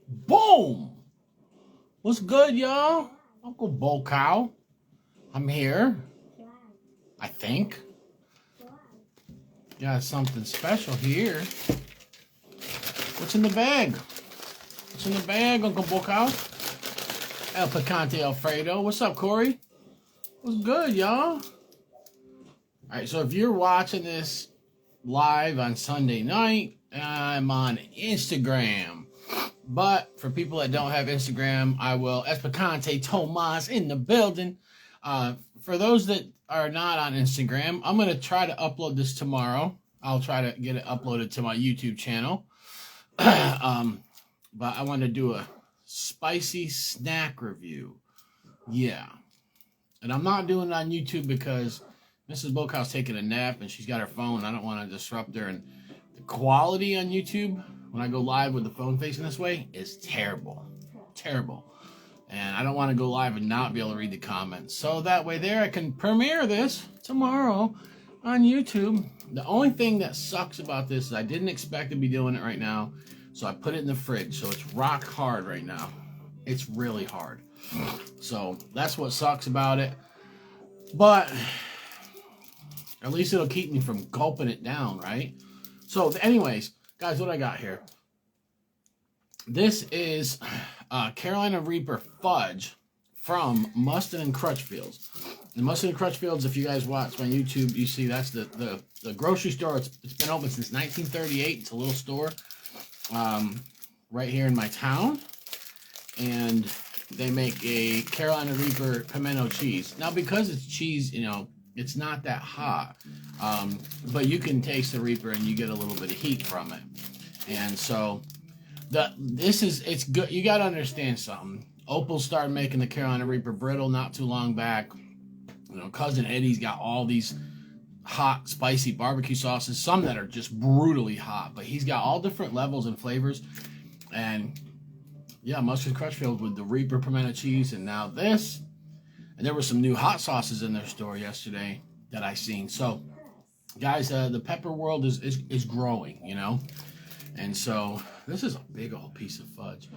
Boom! What's good, y'all? Uncle BullCow. I'm here. I think. Got something special here. What's in the bag? What's in the bag, Uncle BullCow? El Picante Alfredo. What's up, Corey? What's good, y'all? Alright, so if you're watching this live on Sunday night, I'm on Instagram. But for people that don't have Instagram, I will. Espicante Tomas in the building. For those that are not on Instagram, I'm going to try to upload this tomorrow. I'll try to get it uploaded to my YouTube channel. But I want to do a spicy snack review. Yeah. And I'm not doing it on YouTube because Mrs. BullCow's taking a nap and she's got her phone. I don't want to disrupt her. And the quality on YouTube, when I go live with the phone facing this way, is terrible. Terrible. And I don't want to go live and not be able to read the comments. So that way there I can premiere this tomorrow on YouTube. The only thing that sucks about this is I didn't expect to be doing it right now. So I put it in the fridge. So it's rock hard right now. It's really hard. So that's what sucks about it. But at least it'll keep me from gulping it down, right? So anyways, guys, what I got here. This is Carolina Reaper Fudge from Musten and Crutchfields. And Musten and Crutchfields, if you guys watch my YouTube, you see that's the grocery store. It's been open since 1938. It's a little store right here in my town. And they make a Carolina Reaper pimento cheese. Now, because it's cheese, you know, it's not that hot. But you can taste the Reaper and you get a little bit of heat from it. And so it's good. You got to understand something. Opal started making the Carolina Reaper brittle not too long back. You know, Cousin Eddie's got all these hot, spicy barbecue sauces. Some that are just brutally hot, but he's got all different levels and flavors. And yeah, Mustard Crutchfield with the Reaper pimento cheese, and now this. And there were some new hot sauces in their store yesterday that I seen. So, guys, the pepper world is growing, you know. And so this is a big old piece of fudge.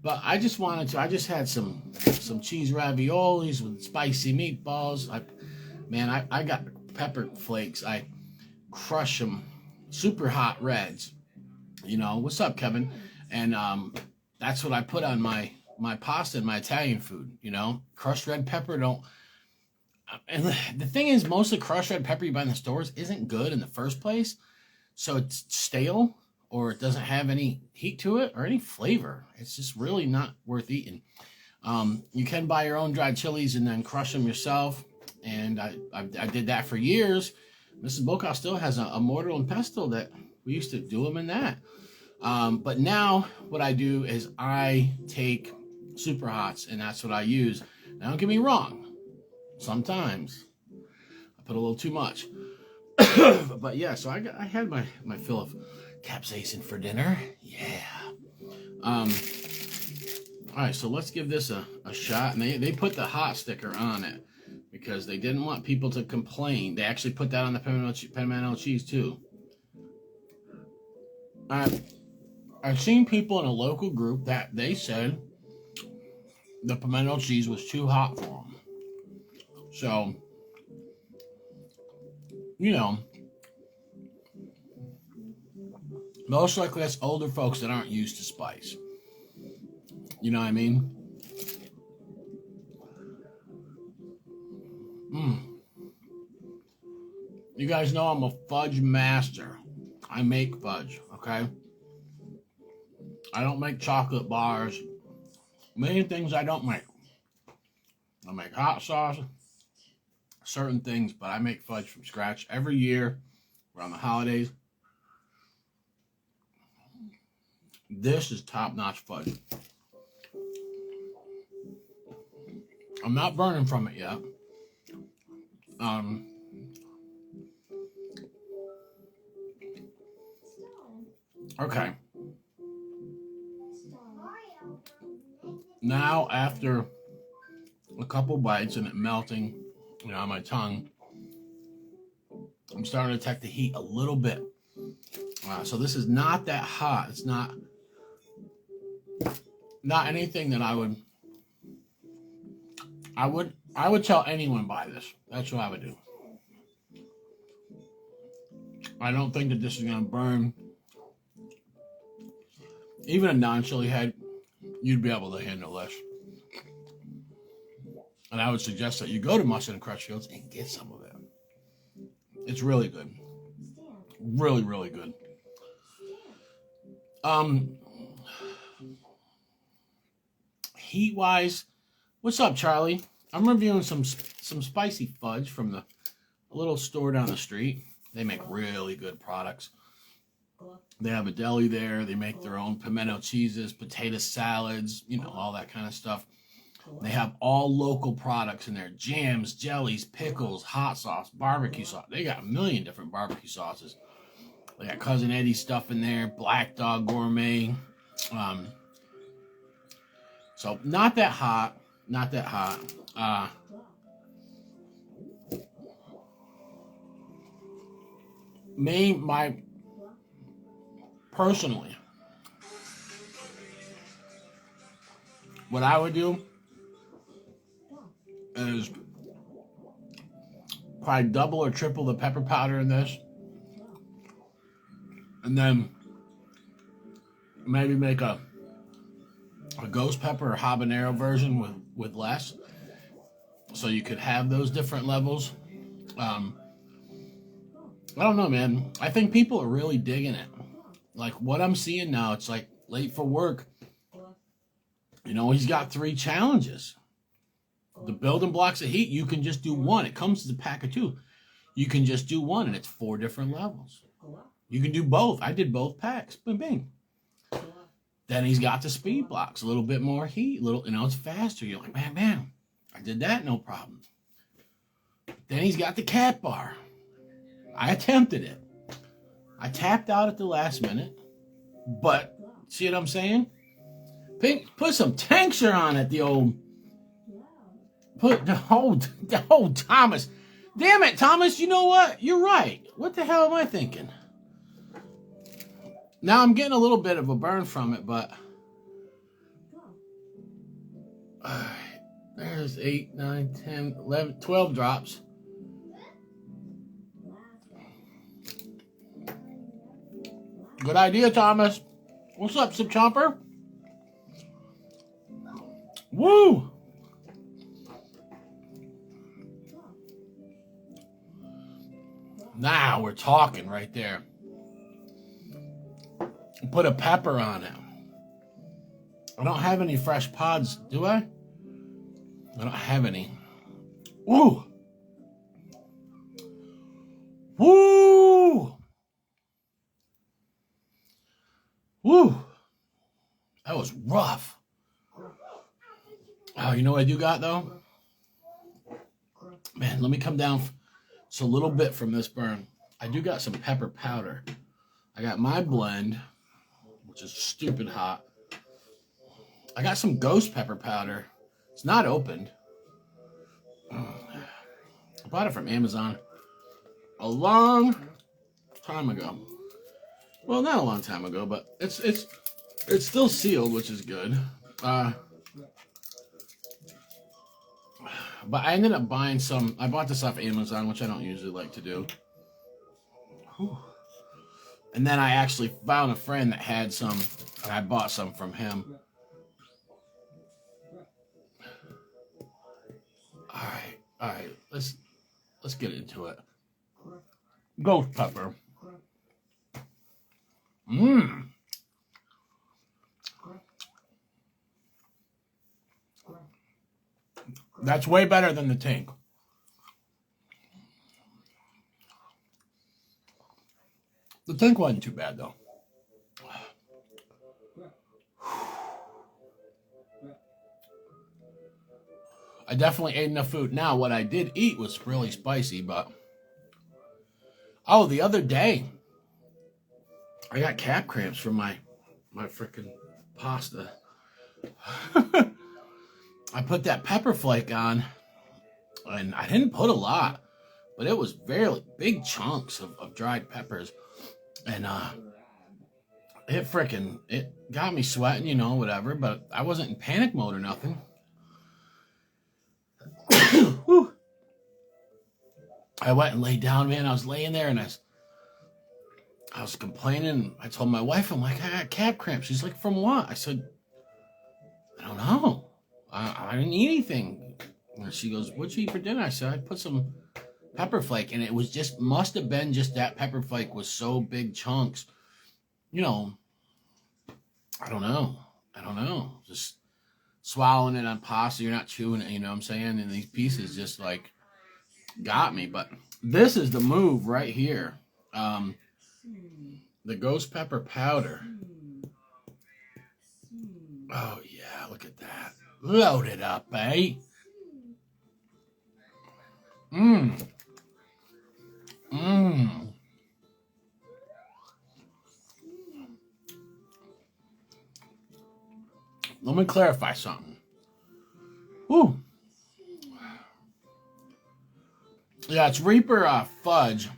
But I just had some cheese raviolis with spicy meatballs. I got pepper flakes. I crush them, super hot reds. You know, what's up, Kevin? And that's what I put on my pasta and my Italian food, you know. Crushed red pepper and the thing is, most of the crushed red pepper you buy in the stores isn't good in the first place. So it's stale, or it doesn't have any heat to it or any flavor. It's just really not worth eating. You can buy your own dried chilies and then crush them yourself. And I did that for years. Mrs. BullCow still has a mortar and pestle that we used to do them in that. But now what I do is I take super hots, and that's what I use. Now, don't get me wrong. Sometimes I put a little too much. But yeah, so I had my fill of capsaicin for dinner. Yeah. All right, so let's give this a shot. And they put the hot sticker on it because they didn't want people to complain. They actually put that on the pimento cheese too. I've seen people in a local group that they said the pimento cheese was too hot for them. So, you know, most likely that's older folks that aren't used to spice. You know what I mean? You guys know I'm a fudge master. I make fudge, okay? I don't make chocolate bars. Many things I don't make. I make hot sauce, certain things, but I make fudge from scratch every year around the holidays. This is top-notch fudge. I'm not burning from it yet. Okay. Now, after a couple bites and it melting, you know, on my tongue, I'm starting to detect the heat a little bit. So this is not that hot. It's not not anything that I would tell anyone buy this. That's what I would do. I don't think that this is going to burn. Even a non-chili head, you'd be able to handle this. And I would suggest that you go to Musten and Crutchfield and get some of it. It's really good. Really, really good. Heat-wise, what's up, Charlie? I'm reviewing some spicy fudge from the little store down the street. They make really good products. They have a deli there. They make their own pimento cheeses, potato salads, you know, all that kind of stuff. They have all local products in there. Jams, jellies, pickles, hot sauce, barbecue sauce. They got a million different barbecue sauces. They got Cousin Eddie's stuff in there. Black Dog Gourmet. So not that hot. Not that hot. Personally, what I would do is probably double or triple the pepper powder in this. And then maybe make a ghost pepper or habanero version with less. So you could have those different levels. I don't know, man. I think people are really digging it. Like what I'm seeing now, it's like late for work. You know, he's got 3 challenges. The building blocks of heat, you can just do one. It comes as a pack of 2. You can just do one, and it's 4 different levels. You can do both. I did both packs. Bing, bing. Then he's got the speed blocks, a little bit more heat, it's faster. You're like, man, I did that, no problem. Then he's got the cat bar. I attempted it. I tapped out at the last minute, but see what I'm saying? Put some tincture on it, Thomas. Damn it, Thomas, you know what? You're right. What the hell am I thinking? Now I'm getting a little bit of a burn from it, but there's 8, 9, 10, 11, 12 drops. Good idea, Thomas. What's up, Sip Chomper? Woo! Now we're talking right there. Put a pepper on it. I don't have any fresh pods, do I? I don't have any. Woo! Woo! Woo! That was rough. Oh, you know what I do got, though? Man, let me come down just a little bit from this burn. I do got some pepper powder. I got my blend, which is stupid hot. I got some ghost pepper powder. It's not opened. I bought it from Amazon a long time ago. Well, not a long time ago, but it's still sealed, which is good. But I ended up buying some. I bought this off Amazon, which I don't usually like to do. Whew. And then I actually found a friend that had some, and I bought some from him. All right. Let's get into it. Ghost pepper. That's way better than the tank. The tank wasn't too bad, though. I definitely ate enough food. Now, what I did eat was really spicy, but... Oh, the other day, I got calf cramps from my freaking pasta. I put that pepper flake on, and I didn't put a lot, but it was very big chunks of dried peppers. And it got me sweating, you know, whatever, but I wasn't in panic mode or nothing. Whew. I went and laid down, man. I was laying there and I was complaining. I told my wife, I'm like, I got calf cramps. She's like, from what? I said, I don't know. I didn't eat anything. And she goes, what'd you eat for dinner? I said, I put some pepper flake, and it was just, must have been just that pepper flake was so big chunks. You know, I don't know. Just swallowing it on pasta, you're not chewing it, you know what I'm saying? And these pieces just like got me. But this is the move right here. The ghost pepper powder. Oh yeah, look at that. Load it up, eh? Mmm. Mmm. Let me clarify something. Whew. Yeah, it's Reaper Fudge.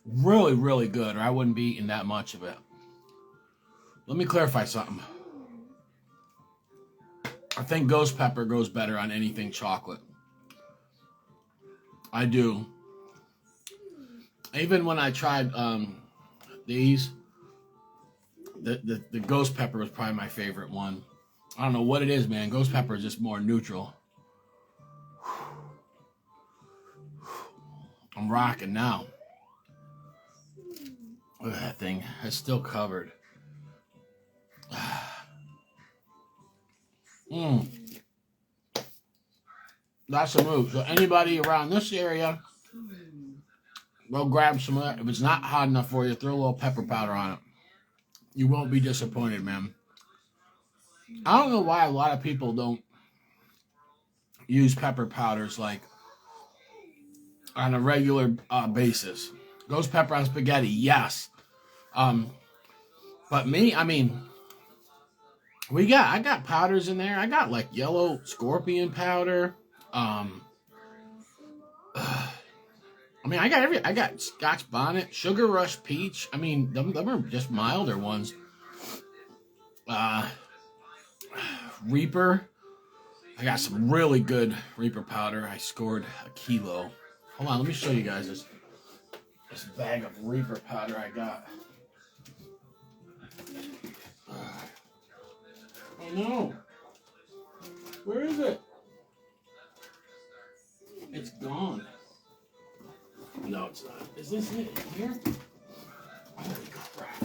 Really, really good, or I wouldn't be eating that much of it. Let me clarify something. I think ghost pepper goes better on anything chocolate. I do. Even when I tried these, the ghost pepper was probably my favorite one. I don't know what it is, man. Ghost pepper is just more neutral. I'm rocking now. Look at that thing. It's still covered. That's a move. So anybody around this area, go grab some of that. If it's not hot enough for you, throw a little pepper powder on it. You won't be disappointed, man. I don't know why a lot of people don't use pepper powders like on a regular basis. Ghost pepper on spaghetti, yes. But me, I mean, I got powders in there. I got like yellow scorpion powder. I mean, I got Scotch Bonnet, Sugar Rush Peach. I mean, them are just milder ones. Reaper. I got some really good Reaper powder. I scored a kilo. Hold on, let me show you guys this bag of Reaper powder I got. Oh no! Where is it? It's gone. No, it's not. Is this it here? Holy crap.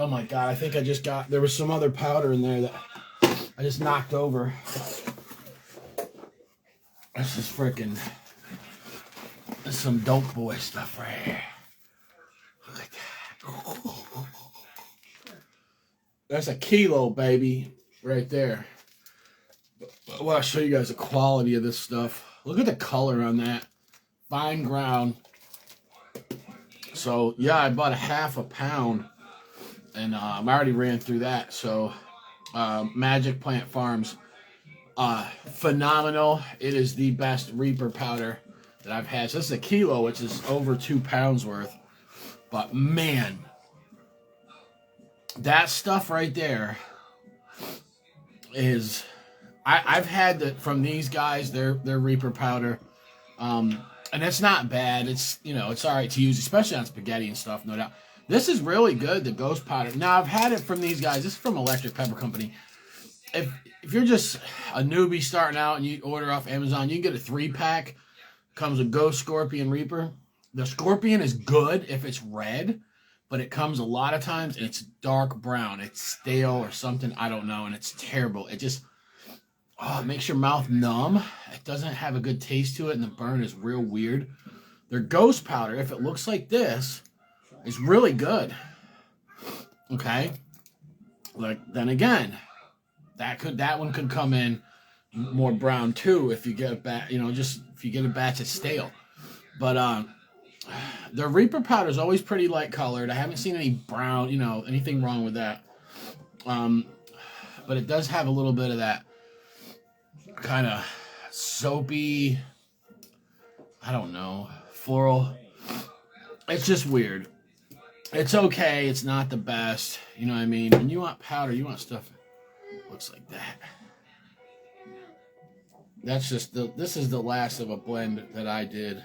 Oh my god, I think I just got, there was some other powder in there that I just knocked over. This is freaking, this is some dope boy stuff right here. Look at that. That's a kilo, baby, right there. Well, I'll show you guys the quality of this stuff. Look at the color on that. Fine ground. So, yeah, I bought a half a pound. And I already ran through that. So, Magic Plant Farms. Phenomenal. It is the best Reaper powder that I've had. So, this is a kilo, which is over 2 pounds worth. But, man, that stuff right there is... I've had that from these guys, their Reaper powder. And it's not bad. It's, you know, it's all right to use, especially on spaghetti and stuff, no doubt. This is really good, the ghost powder. Now, I've had it from these guys. This is from Electric Pepper Company. If you're just a newbie starting out and you order off Amazon, you can get a 3-pack. Comes with Ghost, Scorpion, Reaper. The Scorpion is good if it's red, but it comes a lot of times and it's dark brown. It's stale or something, I don't know, and it's terrible. It just, it makes your mouth numb. It doesn't have a good taste to it, and the burn is real weird. Their ghost powder, if it looks like this, is really good. Okay? Like, then again, that one could come in more brown too if you get a batch, just if you get a batch that's stale. But the Reaper powder is always pretty light colored. I haven't seen any brown, anything wrong with that. But it does have a little bit of that kind of soapy, I don't know, floral. It's just weird. It's okay. It's not the best. You know what I mean? When you want powder, you want stuff that looks like that. That's just this is the last of a blend that I did.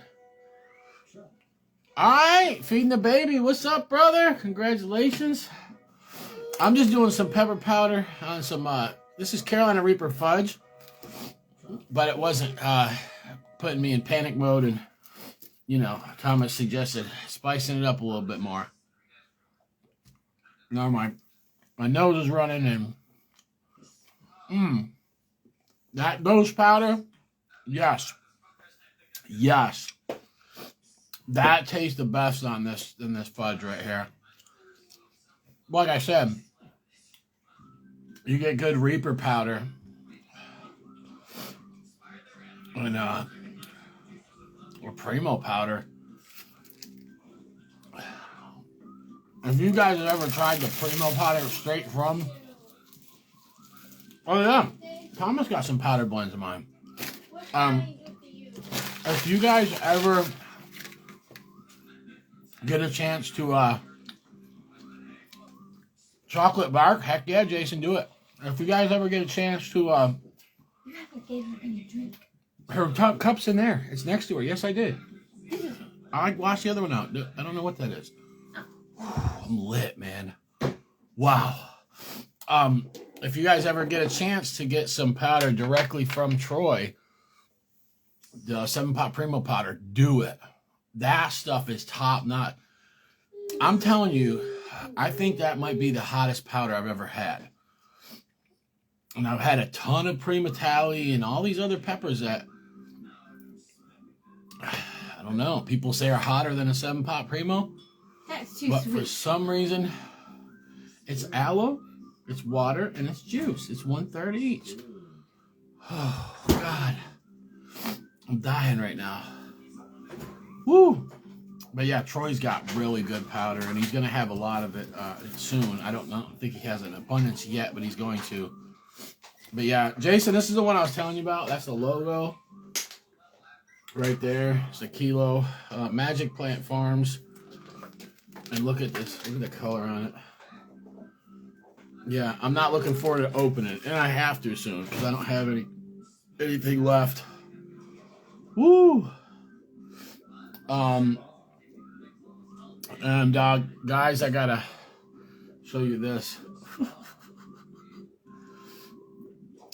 All right, feeding the baby. What's up, brother? Congratulations. I'm just doing some pepper powder on some, this is Carolina Reaper Fudge, but it wasn't putting me in panic mode, and, you know, Thomas suggested spicing it up a little bit more. Now my nose is running, and that nose powder, yes, that tastes the best on this than this fudge right here. Like I said, you get good Reaper powder, and or Primo powder. If you guys have ever tried the Primo powder straight from, oh yeah, Thomas got some powder blends of mine. If you guys ever get a chance to chocolate bark, heck yeah, Jason, do it. If you guys ever get a chance to You haven't gave her any drink. her cup's in there. It's next to her. Yes, I did. I washed the other one out. I don't know what that is. I'm lit, man. Wow. If you guys ever get a chance to get some powder directly from Troy, the 7-pot Primo powder, do it. That stuff is top notch. I'm telling you, I think that might be the hottest powder I've ever had. And I've had a ton of Primatali and all these other peppers that, I don't know, people say are hotter than a 7-pot Primo. That's too But sweet. for some reason, it's aloe, it's water, and it's juice. It's 1/3 each. Oh, God. I'm dying right now. Woo! But yeah, Troy's got really good powder, and he's going to have a lot of it soon. I don't think he has an abundance yet, but he's going to. But yeah, Jason, this is the one I was telling you about. That's the logo right there. It's a kilo. Magic Plant Farms. And look at this. Look at the color on it. Yeah, I'm not looking forward to opening it. And I have to soon because I don't have anything left. Woo! And guys, I gotta show you this.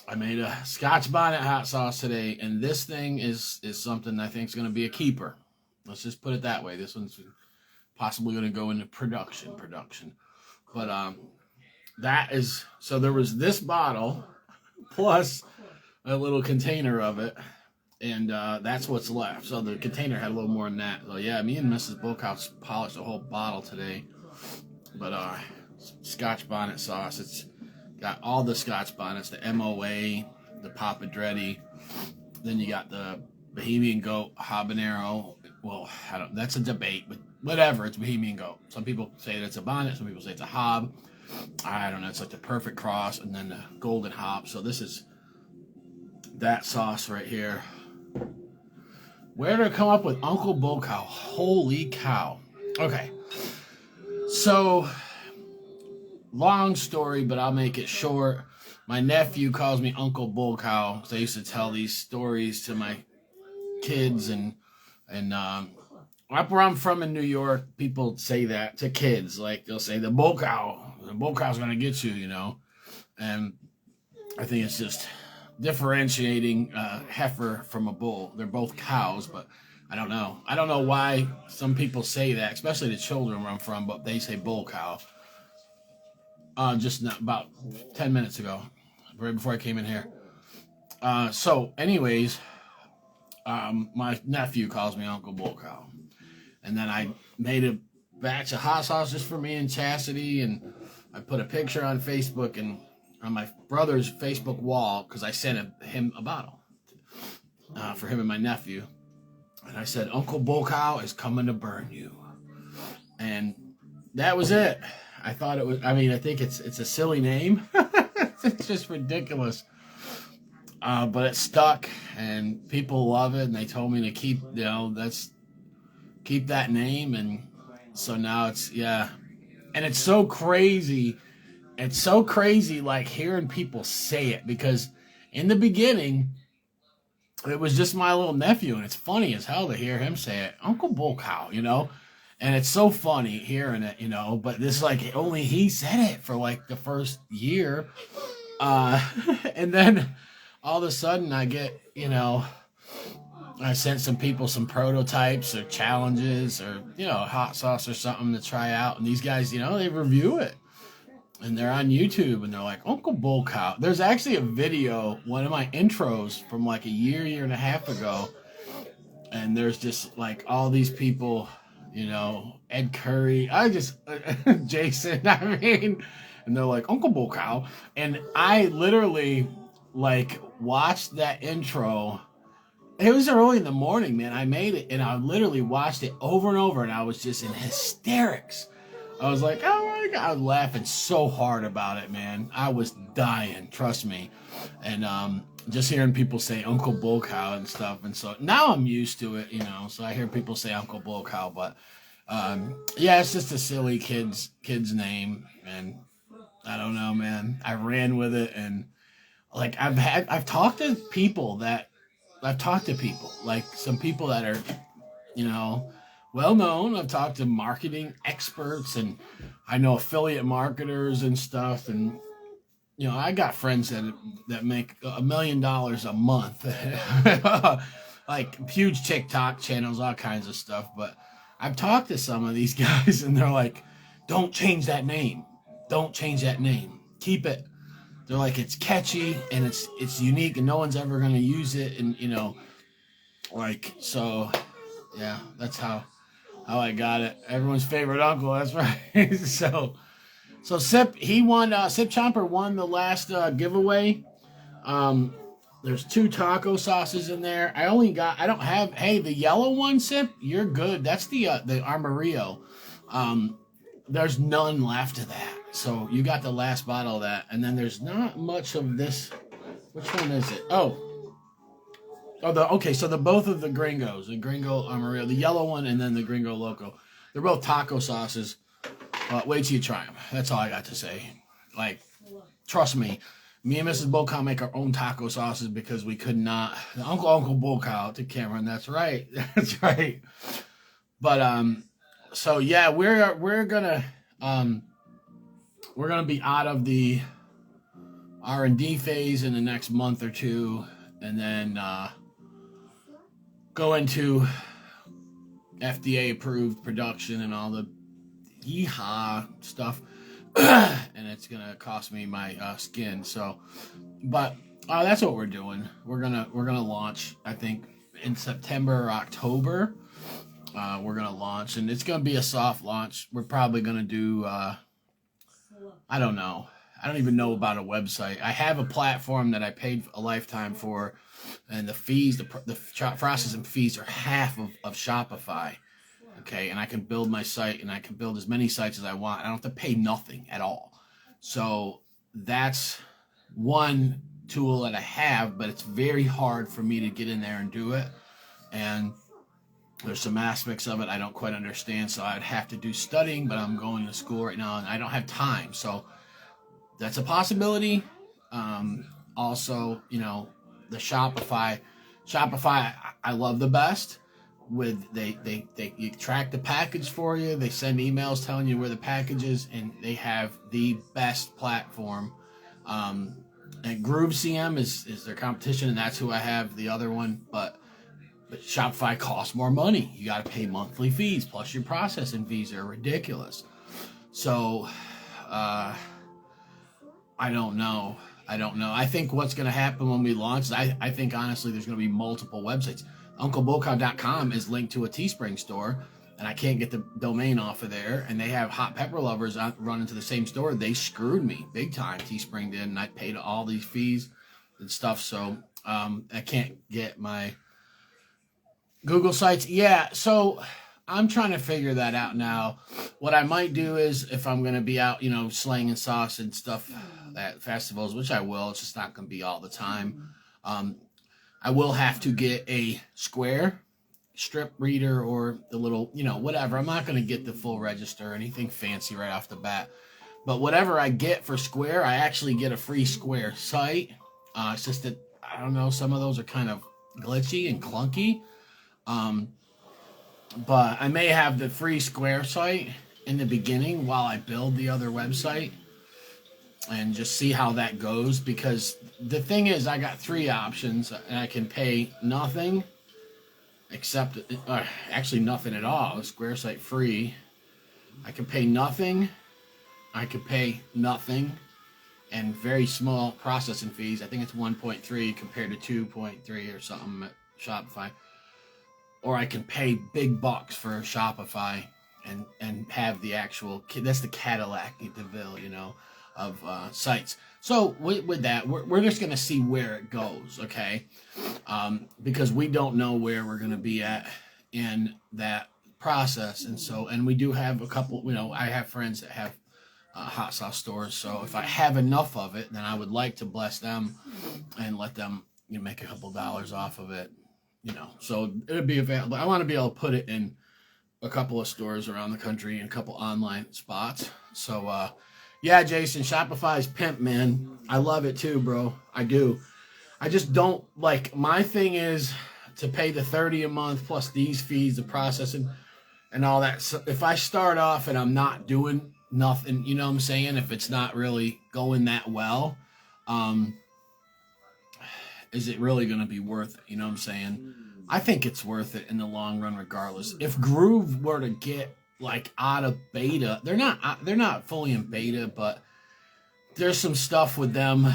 I made a Scotch bonnet hot sauce today, and this thing is something I think is gonna be a keeper. Let's just put it that way. This one's possibly gonna go into production. But that is, so there was this bottle plus a little container of it. And that's what's left. So the container had a little more than that. So yeah, me and Mrs. BullCow polished a whole bottle today. But Scotch bonnet sauce. It's got all the Scotch bonnets, the MOA, the Papadretti. Then you got the Bohemian Goat habanero. Well, that's a debate, but whatever. It's Bohemian Goat. Some people say that it's a bonnet. Some people say it's a hob. I don't know. It's like the perfect cross. And then the golden hop. So this is that sauce right here. Where did it come up with Uncle BullCow? Holy cow. Okay. So, long story, but I'll make it short. My nephew calls me Uncle BullCow because I used to tell these stories to my kids. And up where I'm from in New York, people say that to kids. Like, they'll say, the BullCow's going to get you, you know. And I think it's just differentiating heifer from a bull. They're both cows, but I don't know. I don't know why some people say that, especially the children where I'm from, but they say BullCow. Just about 10 minutes ago, right before I came in here. So anyways, my nephew calls me Uncle BullCow. And then I made a batch of hot sauce just for me and Chastity, and I put a picture on Facebook and on my brother's Facebook wall, because I sent him a bottle for him and my nephew. And I said, Uncle BullCow is coming to burn you. And that was it. I thought it was, I mean, I think it's a silly name. It's just ridiculous. But it stuck, and people love it, and they told me to keep, keep that name, and so now it's, yeah. And it's so crazy. It's so crazy, like, hearing people say it, because in the beginning, it was just my little nephew, and it's funny as hell to hear him say it, Uncle BullCow. And it's so funny hearing it, but this, like, only he said it for, like, the first year. And then all of a sudden I get, I sent some people some prototypes or challenges or, hot sauce or something to try out. And these guys, they review it. And they're on YouTube, and they're like, Uncle BullCow. There's actually a video, one of my intros from like a year and a half ago. And there's just like all these people, Ed Curry, Jason, and they're like, Uncle BullCow. And I literally like watched that intro. It was early in the morning, man. I made it, and I literally watched it over and over, and I was just in hysterics. I was like, oh my God. I was laughing so hard about it, man. I was dying, trust me. And just hearing people say Uncle BullCow and stuff. And so now I'm used to it, So I hear people say Uncle BullCow, but yeah, it's just a silly kid's name. And I don't know, man. I ran with it, and like I've talked to people, like some people that are, well known. I've talked to marketing experts, and I know affiliate marketers and stuff. And, I got friends that make $1 million a month, like huge TikTok channels, all kinds of stuff. But I've talked to some of these guys, and they're like, don't change that name. Don't change that name. Keep it. They're like, it's catchy and it's unique, and no one's ever going to use it. And, so yeah, that's how I got it. Everyone's favorite uncle. That's right. So Sip, he won. Sip Chomper won the last giveaway. There's 2 taco sauces in there. I don't have. Hey, the yellow one, Sip, you're good. That's the Armorio. There's none left of that. So you got the last bottle of that, and then there's not much of this. Which one is it? Okay, so both of the Gringos, the Gringo Amarillo, the yellow one, and then the Gringo Loco. They're both taco sauces. Wait till you try them. That's all I got to say. Like, trust me, me and Mrs. BullCow make our own taco sauces because we could not. Uncle BullCow to Cameron. That's right. That's right. But so yeah, we're gonna be out of the R&D phase in the next month or two, and then go into FDA approved production and all the yeehaw stuff. And it's gonna cost me my skin. So, but that's what we're doing. We're gonna launch, I think, in September or October. We're gonna launch, and it's gonna be a soft launch. We're probably gonna do I don't know. I don't even know about a website. I have a platform that I paid a lifetime for, and the fees, the processing fees are half of Shopify. Okay, and I can build my site, and I can build as many sites as I want. I don't have to pay nothing at all. So that's one tool that I have, but it's very hard for me to get in there and do it. And there's some aspects of it I don't quite understand, so I'd have to do studying, but I'm going to school right now, and I don't have time. So that's a possibility. Also, the Shopify, I love the best. They track the package for you. They send emails telling you where the package is, and they have the best platform. And Groove CM is their competition, and that's who I have, the other one. But Shopify costs more money. You got to pay monthly fees, plus your processing fees are ridiculous. So, I don't know. I think what's going to happen when we launch, I think honestly there's going to be multiple websites. UncleBullCow.com is linked to a Teespring store, and I can't get the domain off of there. And they have Hot Pepper Lovers running to the same store. They screwed me big time. Teespring did, and I paid all these fees and stuff. So I can't get my Google sites. Yeah, so I'm trying to figure that out now. What I might do is, if I'm going to be out, slanging sauce and stuff at festivals, which I will, it's just not going to be all the time. I will have to get a square strip reader or the little, whatever. I'm not going to get the full register or anything fancy right off the bat. But whatever I get for Square, I actually get a free Square site. It's just that, I don't know, some of those are kind of glitchy and clunky. But I may have the free Square site in the beginning while I build the other website and just see how that goes. Because the thing is, I got 3 options, and I can pay nothing except, actually nothing at all. Square site free. I can pay nothing. I could pay nothing and very small processing fees. I think it's 1.3 compared to 2.3 or something at Shopify. Or I can pay big bucks for Shopify and have the actual, that's the Cadillac DeVille, of sites. So with that, we're just going to see where it goes, okay? Because we don't know where we're going to be at in that process. And we do have a couple, I have friends that have hot sauce stores. So if I have enough of it, then I would like to bless them and let them make a couple dollars off of it. So it'll be available. I want to be able to put it in a couple of stores around the country and a couple online spots. So, yeah, Jason, Shopify's pimp, man. I love it too, bro. I do. I just don't my thing is to pay the $30 a month plus these fees, the processing and all that. So if I start off and I'm not doing nothing, you know what I'm saying? If it's not really going that well, is it really going to be worth it? You know what I'm saying? I think it's worth it in the long run, regardless. If Groove were to get out of beta, they're not fully in beta, but there's some stuff with them.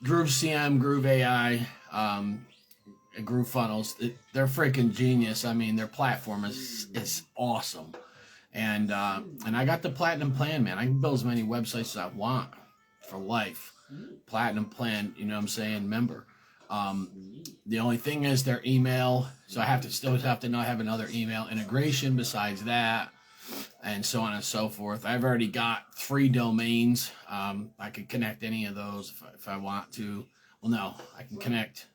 Groove CM, Groove AI, and Groove Funnels. They're freaking genius. I mean, their platform is awesome. And I got the platinum plan, man. I can build as many websites as I want for life. Platinum plan, you know what I'm saying, member. The only thing is their email, so I still have to not have another email integration besides that, and so on and so forth. I've already got 3 domains. I could connect any of those if I want to. Well, no, I can connect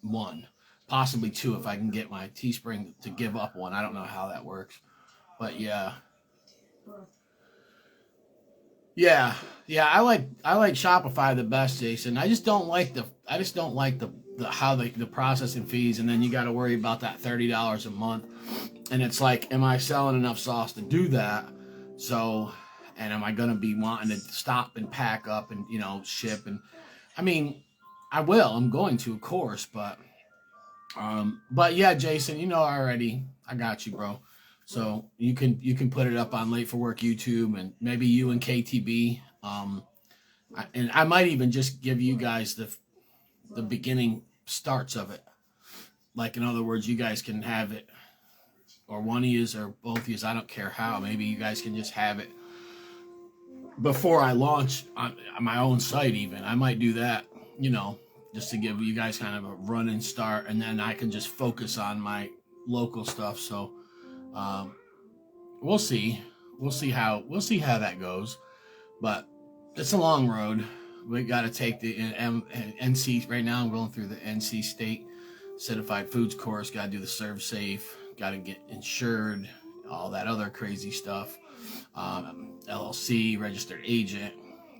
1, possibly 2 if I can get my Teespring to give up 1. I don't know how that works, but yeah. Yeah, I like Shopify the best, Jason. I just don't like the how the processing fees, and then you got to worry about that $30 a month, and it's am I selling enough sauce to do that? So, and am I gonna be wanting to stop and pack up and ship? And I mean, I will. I'm going to, of course, but yeah, Jason, already. I got you, bro. So you can put it up on Late for Work YouTube, and maybe you and KTB. And I might even just give you guys the beginning starts of it. In other words, you guys can have it, or one of you or both of you. I don't care how. Maybe you guys can just have it before I launch on my own site. Even I might do that. Just to give you guys kind of a running start, and then I can just focus on my local stuff. So. We'll see how that goes, but it's a long road. We got to take the NC right now. I'm going through the NC State Certified Foods course. Got to do the Serve Safe. Got to get insured. All that other crazy stuff. LLC, registered agent,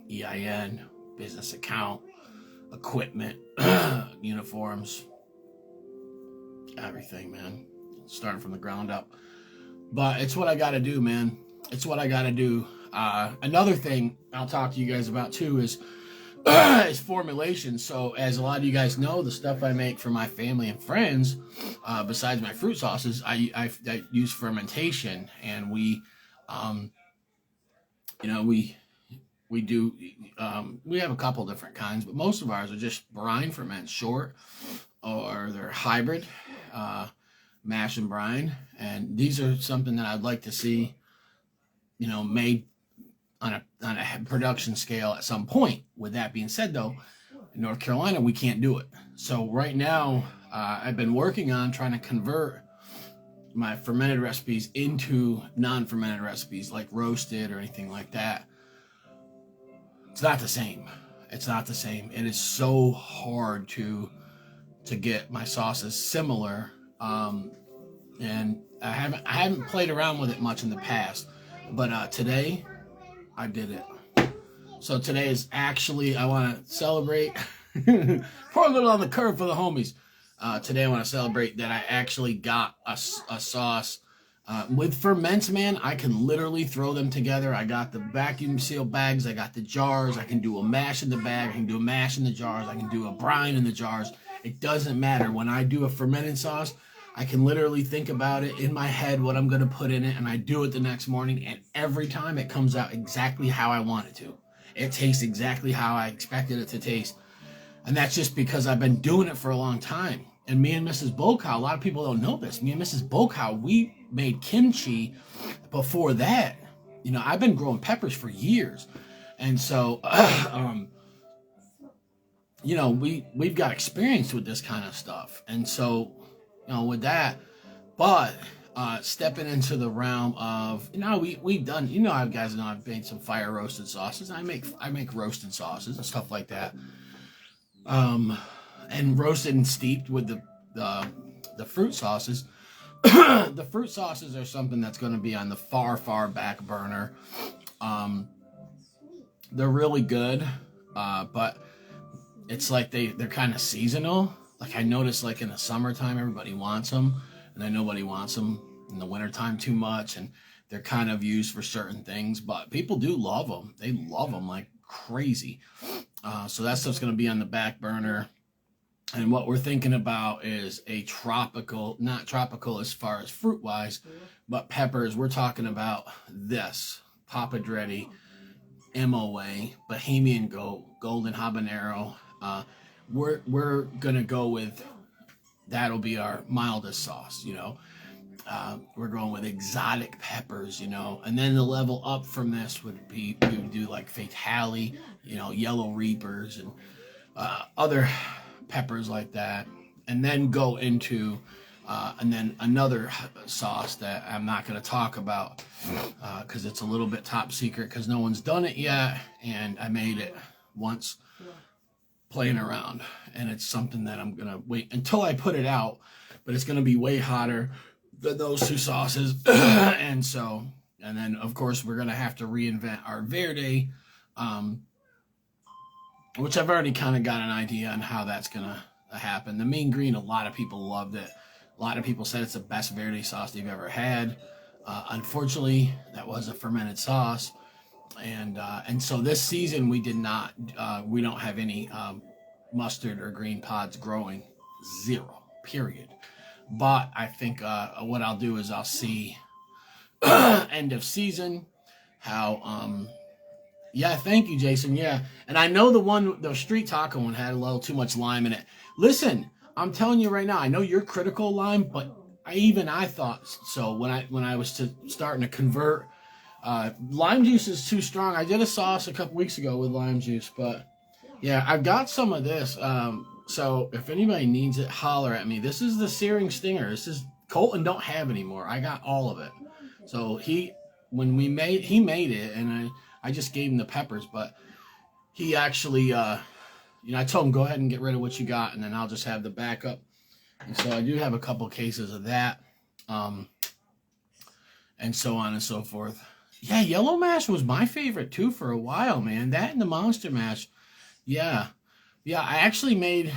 EIN, business account, equipment, uniforms, everything, man. Starting from the ground up. But it's what I got to do, man. It's what I got to do. Another thing I'll talk to you guys about, too, is formulation. So, as a lot of you guys know, the stuff I make for my family and friends, besides my fruit sauces, I use fermentation. And we do, we have a couple different kinds, but most of ours are just brine ferment short, or they're hybrid, mash and brine, and these are something that I'd like to see, made on a production scale at some point. With that being said, though, in North Carolina we can't do it. So right now, I've been working on trying to convert my fermented recipes into non-fermented recipes, like roasted or anything like that. It's not the same. It's not the same. It is so hard to get my sauces similar. And I haven't played around with it much in the past, but today I did it. So today is actually, I want to celebrate. Pour a little on the curb for the homies. Today I want to celebrate that I actually got a sauce. With ferments, man, I can literally throw them together. I got the vacuum seal bags. I got the jars. I can do a mash in the bag. I can do a mash in the jars. I can do a brine in the jars. It doesn't matter. When I do a fermented sauce, I can literally think about it in my head, what I'm going to put in it, and I do it the next morning, and every time it comes out exactly how I want it to. It tastes exactly how I expected it to taste. And that's just because I've been doing it for a long time. And me and Mrs. BullCow, a lot of people don't know this. Me and Mrs. BullCow, we made kimchi before that. You know, I've been growing peppers for years. And so, you know, we've got experience with this kind of stuff. And so, you know, with that, but stepping into the realm of, you know, we've done, you know, I guys know I've made some fire roasted sauces. I make roasted sauces and stuff like that. And roasted and steeped with the fruit sauces. The fruit sauces are something that's going to be on the far back burner. They're really good, but it's like they're kind of seasonal. Like I noticed, like in the summertime, everybody wants them, and then nobody wants them in the wintertime too much, and they're kind of used for certain things. But people do love them. They love them like crazy. So that stuff's going to be on the back burner. And what we're thinking about is a tropical, not tropical as far as fruit-wise, but peppers. We're talking about this, Papa Dreddy, MOA, Bohemian Golden Habanero. We're going to go with, that'll be our mildest sauce, you know. We're going with exotic peppers, you know. And then the level up from this would be, we would do like Fatale, you know, Yellow Reapers and other peppers like that, and then go into and then another sauce that I'm not going to talk about because it's a little bit top secret because no one's done it yet, and I made it once playing around, and it's something that I'm going to wait until I put it out, but it's going to be way hotter than those two sauces. And so, and then of course we're going to have to reinvent our Verde, which I've already kind of got an idea on how that's going to happen. The mean green, a lot of people loved it. A lot of people said it's the best Verde sauce they've ever had. Unfortunately, that was a fermented sauce. And so this season we did not, we don't have any mustard or green pods growing. Zero, period. But I think what I'll do is I'll see end of season how... Yeah, thank you, Jason. Yeah, and I know the street taco one had a little too much lime in it. Listen, I'm telling you right now, I know you're critical of lime, but I thought so when I was starting to convert. Lime juice is too strong. I did a sauce a couple weeks ago with lime juice, but yeah, I've got some of this. So if anybody needs it, holler at me. This is the searing stinger. This is Colton don't have anymore. I got all of it. So he made it, and I just gave him the peppers, but he actually, you know, I told him, go ahead and get rid of what you got, and then I'll just have the backup. And so I do have a couple cases of that, and so on and so forth. Yeah, yellow mash was my favorite, too, for a while, man. That and the monster mash. Yeah. Yeah, I actually made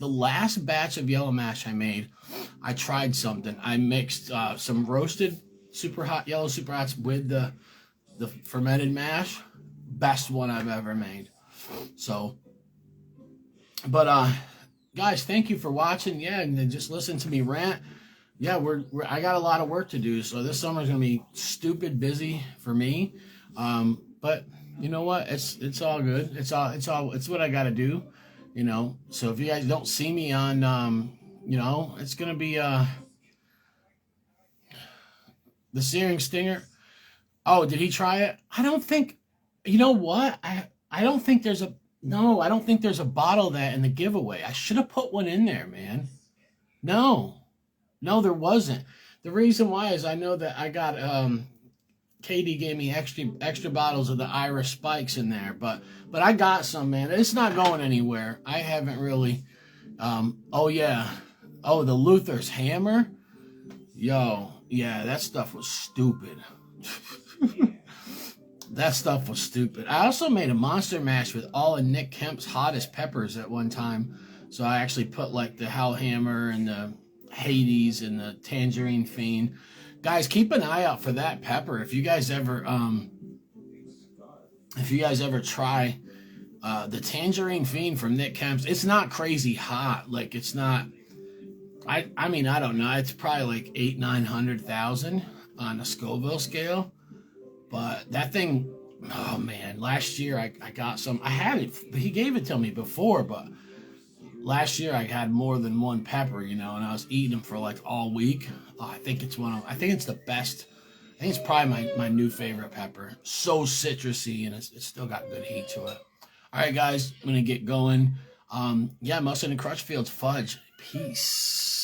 the last batch of yellow mash I made. I tried something. I mixed some roasted super hot yellow super hots with the fermented mash. Best one I've ever made. So, but guys, thank you for watching. Yeah, and then just listen to me rant. Yeah, I got a lot of work to do, so this summer's gonna be stupid busy for me. But you know what? It's all good. It's what I gotta do. You know. So if you guys don't see me on you know, it's gonna be the searing stinger. Oh, did he try it? I don't think, you know what? I don't think there's a bottle of that in the giveaway. I should have put one in there, man. No, there wasn't. The reason why is I know that I got Katie gave me extra bottles of the Irish Spikes in there, but I got some, man. It's not going anywhere. I haven't really. Oh yeah, oh the Luther's Hammer. Yo, yeah, that stuff was stupid. That stuff was stupid. I also made a monster mash with all of Nick Kemp's hottest peppers at one time. So I actually put like the Hellhammer and the Hades and the Tangerine Fiend. Guys, keep an eye out for that pepper. If you guys ever try the Tangerine Fiend from Nick Kemp's, it's not crazy hot. Like it's not. I mean I don't know. It's probably like 800,000-900,000 on a Scoville scale. But that thing, oh man, last year I got some. I had it, he gave it to me before, but last year I had more than one pepper, and I was eating them for like all week. Oh, I think it's the best. I think it's probably my new favorite pepper. So citrusy, and it's still got good heat to it. All right, guys, I'm gonna get going. Yeah, Musten and Crutchfield's Fudge. Peace.